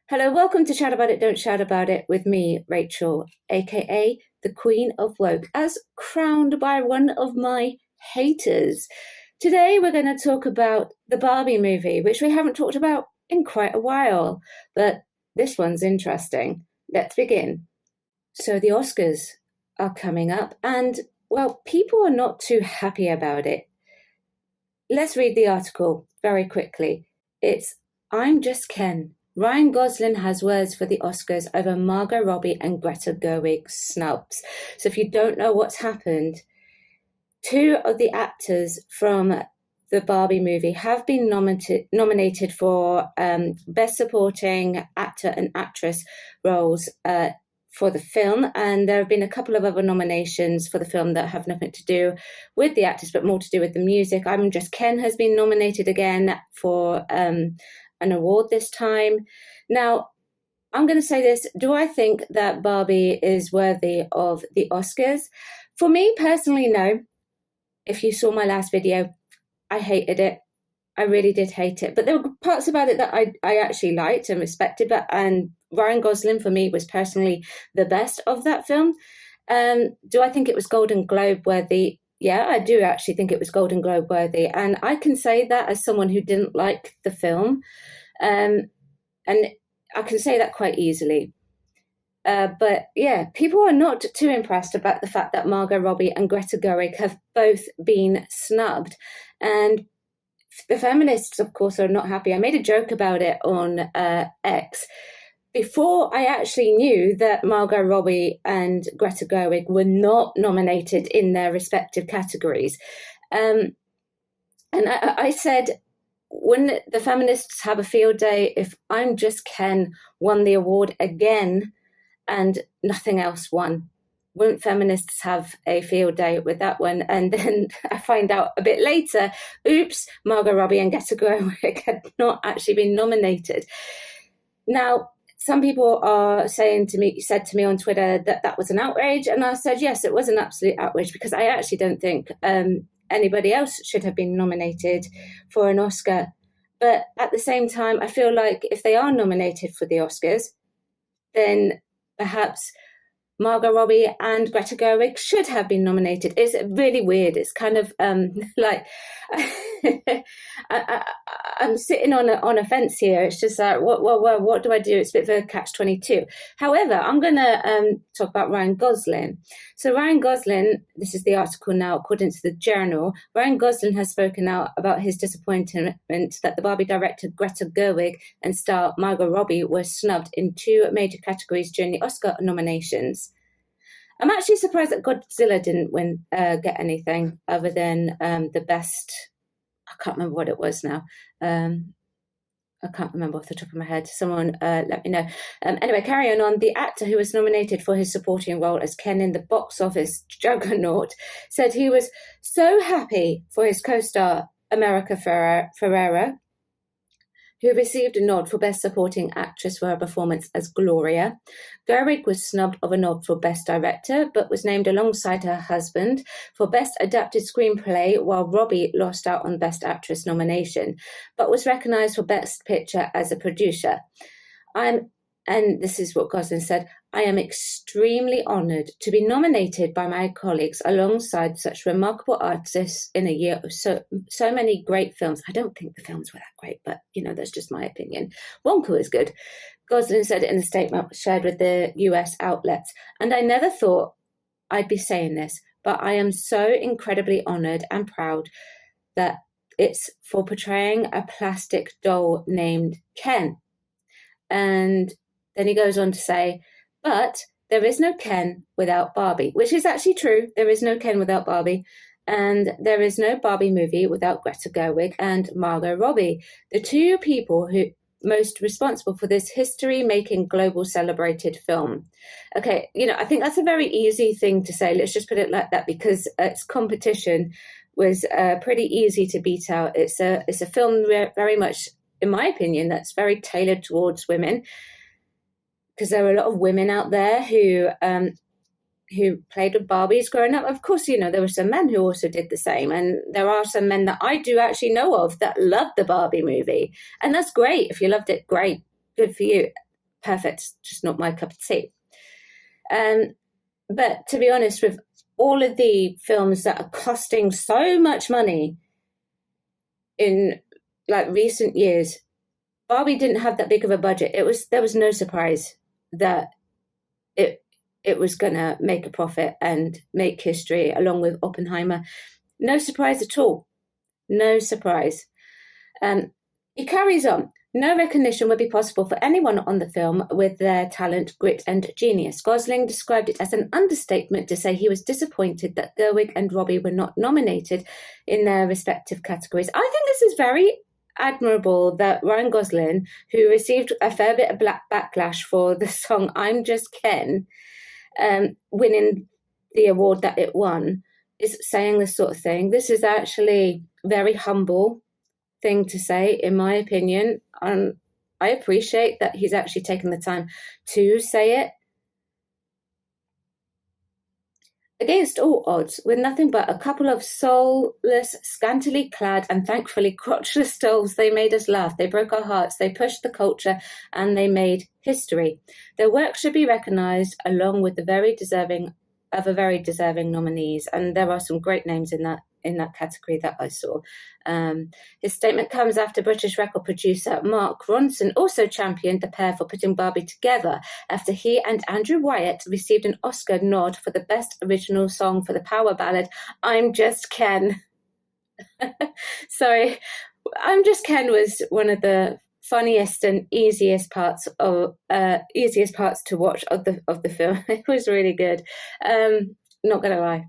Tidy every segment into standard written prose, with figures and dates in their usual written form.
Hello, welcome to Chat About It, Don't Shout About It with me, Rachel, aka the Queen of Woke, as crowned by one of my haters. Today we're going to talk about the Barbie movie, which we haven't talked about in quite a while, but this one's interesting. Let's begin. So the Oscars are coming up, and well, people are not too happy about it. Let's read the article very quickly. It's I'm Just Ken. Ryan Gosling has words for the Oscars over Margot Robbie and Greta Gerwig snubs. So if you don't know what's happened, two of the actors from the Barbie movie have been nominated for Best Supporting Actor and Actress roles for the film, and there have been a couple of other nominations for the film that have nothing to do with the actors but more to do with the music. I'm Just Ken has been nominated again for an award this time. Now, I'm going to say this. Do I think that Barbie is worthy of the Oscars? For me personally, no. If you saw my last video, I hated it. I really did hate it. But there were parts about it that I actually liked and respected. And Ryan Gosling, for me, was personally the best of that film. Do I think it was Golden Globe worthy? Yeah, I do actually think it was Golden Globe worthy. And I can say that as someone who didn't like the film. And I can say that quite easily. But yeah, people are not too impressed about the fact that Margot Robbie and Greta Gerwig have both been snubbed. And the feminists, of course, are not happy. I made a joke about it on X. Before I actually knew that Margot Robbie and Greta Gerwig were not nominated in their respective categories. And I said, wouldn't the feminists have a field day if I'm Just Ken won the award again and nothing else won? Wouldn't feminists have a field day with that one? And then I find out a bit later, oops, Margot Robbie and Greta Gerwig had not actually been nominated. Now, some people said to me on Twitter that was an outrage. And I said, yes, it was an absolute outrage, because I actually don't think anybody else should have been nominated for an Oscar. But at the same time, I feel like if they are nominated for the Oscars, then perhaps Margot Robbie and Greta Gerwig should have been nominated. It's really weird. It's kind of like I'm sitting on a fence here. It's just like, what do I do? It's a bit of a catch-22. However, I'm going to talk about Ryan Gosling. So Ryan Gosling, this is the article now, according to the Journal, Ryan Gosling has spoken out about his disappointment that the Barbie director Greta Gerwig and star Margot Robbie were snubbed in two major categories during the Oscar nominations. I'm actually surprised that Godzilla didn't get anything other than the best. I can't remember what it was now. I can't remember off the top of my head. Someone let me know. Anyway, carrying on. The actor who was nominated for his supporting role as Ken in the box office juggernaut said he was so happy for his co-star America Ferrera, who received a nod for Best Supporting Actress for her performance as Gloria. Gerwig was snubbed of a nod for Best Director, but was named alongside her husband for Best Adapted Screenplay, while Robbie lost out on Best Actress nomination, but was recognised for Best Picture as a producer. And this is what Gosling said, I am extremely honoured to be nominated by my colleagues alongside such remarkable artists in a year of so many great films. I don't think the films were that great, but, that's just my opinion. Wonka was good. Gosling said it in a statement shared with the US outlets. And I never thought I'd be saying this, but I am so incredibly honoured and proud that it's for portraying a plastic doll named Ken. And then he goes on to say, but there is no Ken without Barbie, which is actually true. There is no Ken without Barbie. And there is no Barbie movie without Greta Gerwig and Margot Robbie, the two people who most responsible for this history-making global celebrated film. Okay, I think that's a very easy thing to say. Let's just put it like that, because its competition was pretty easy to beat out. It's a film very much, in my opinion, that's very tailored towards women, because there are a lot of women out there who played with Barbies growing up. Of course, there were some men who also did the same. And there are some men that I do actually know of that loved the Barbie movie. And that's great. If you loved it, great. Good for you. perfect, just not my cup of tea. But to be honest, with all of the films that are costing so much money in like recent years, Barbie didn't have that big of a budget. There was no surprise that it was gonna make a profit and make history along with Oppenheimer. No surprise at all. No surprise. He carries on. No recognition would be possible for anyone on the film with their talent, grit, and genius. Gosling described it as an understatement to say he was disappointed that Gerwig and Robbie were not nominated in their respective categories. I think this is very admirable that Ryan Gosling, who received a fair bit of backlash for the song I'm Just Ken, winning the award that it won, is saying this sort of thing. This is actually very humble thing to say, in my opinion. I appreciate that he's actually taken the time to say it. Against all odds, with nothing but a couple of soulless, scantily clad, and thankfully crotchless dolls, they made us laugh, they broke our hearts, they pushed the culture, and they made history. Their work should be recognised along with the very deserving nominees, and there are some great names in that category that I saw. His statement comes after British record producer Mark Ronson also championed the pair for putting Barbie together after he and Andrew Wyatt received an Oscar nod for the Best Original Song for the power ballad I'm Just Ken. Sorry, I'm Just Ken was one of the funniest and easiest parts to watch of the film. It was really good. Not gonna lie.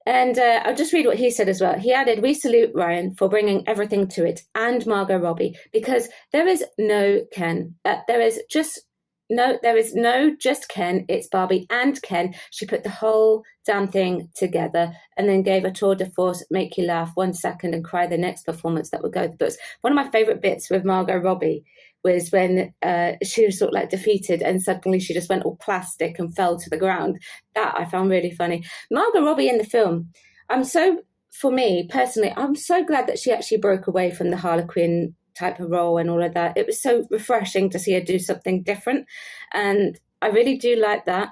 And I'll just read what he said as well. He added, "We salute Ryan for bringing everything to it, and Margot Robbie, because there is no Ken. There is no just Ken. It's Barbie and Ken. She put the whole damn thing together and then gave a tour de force, make you laugh 1 second and cry the next performance that would go with the books." One of my favourite bits with Margot Robbie was when she was sort of like defeated and suddenly she just went all plastic and fell to the ground. That I found really funny. Margot Robbie in the film, for me personally, I'm so glad that she actually broke away from the Harlequin type of role and all of that. It was so refreshing to see her do something different, and I really do like that.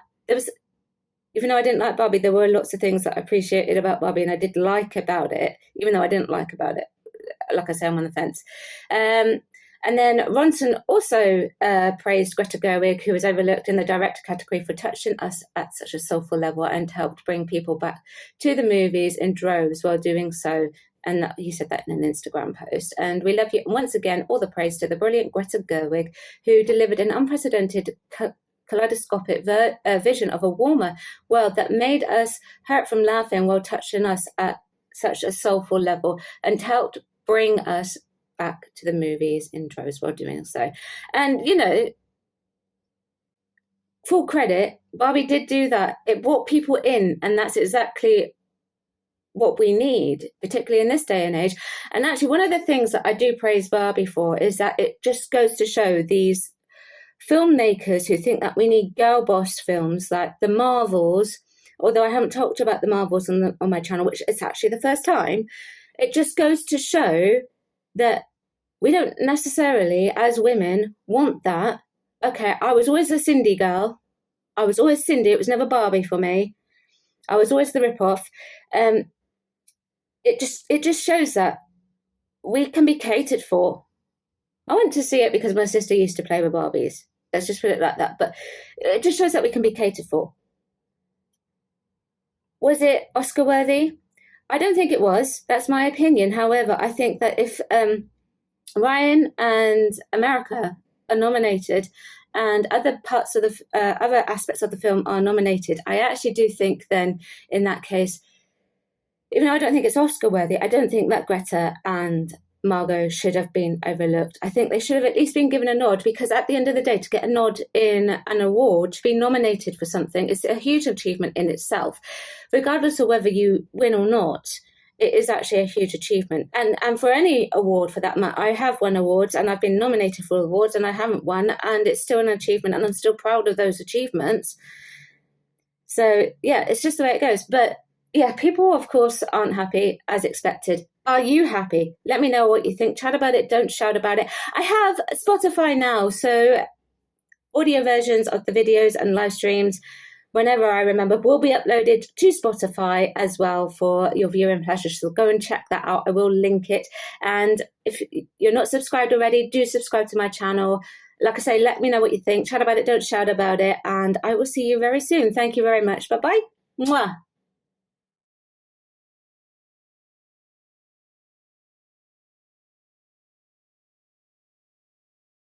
Even though I didn't like Barbie, there were lots of things that I appreciated about Barbie and I did like about it, even though I didn't like about it. Like I say, I'm on the fence. And then Ronson also praised Greta Gerwig, who was overlooked in the director category for touching us at such a soulful level and helped bring people back to the movies in droves while doing so. And he said that in an Instagram post. And we love you. And once again, all the praise to the brilliant Greta Gerwig, who delivered an unprecedented kaleidoscopic vision of a warmer world that made us hurt from laughing while touching us at such a soulful level and helped bring us back to the movies in droves while doing so. And, full credit, Barbie did do that. It brought people in, and that's exactly what we need, particularly in this day and age. And actually, one of the things that I do praise Barbie for is that it just goes to show these filmmakers who think that we need girl boss films like the Marvels, although I haven't talked about the Marvels on my channel, which is actually the first time. It just goes to show that we don't necessarily, as women, want that. Okay, I was always a Cindy girl. I was always Cindy. It was never Barbie for me. I was always the rip-off. It just shows that we can be catered for. I went to see it because my sister used to play with Barbies. Let's just put it like that. But it just shows that we can be catered for. Was it Oscar worthy? I don't think it was. That's my opinion. However, I think that if Ryan and America are nominated and other parts of other aspects of the film are nominated, I actually do think then in that case, even though I don't think it's Oscar worthy, I don't think that Greta and Margot should have been overlooked. I think they should have at least been given a nod, because at the end of the day, to get a nod in an award, to be nominated for something, is a huge achievement in itself. Regardless of whether you win or not, it is actually a huge achievement. And for any award for that matter, I have won awards and I've been nominated for awards and I haven't won, and it's still an achievement and I'm still proud of those achievements. So yeah, it's just the way it goes. But yeah, people of course aren't happy, as expected. Are you happy? Let me know what you think. Chat about it, don't shout about it. I have Spotify now, so audio versions of the videos and live streams, whenever I remember, will be uploaded to Spotify as well for your viewing pleasure. So go and check that out. I will link it. And if you're not subscribed already, do subscribe to my channel. Like I say, let me know what you think. Chat about it, don't shout about it. And I will see you very soon. Thank you very much. Bye-bye. Mwah.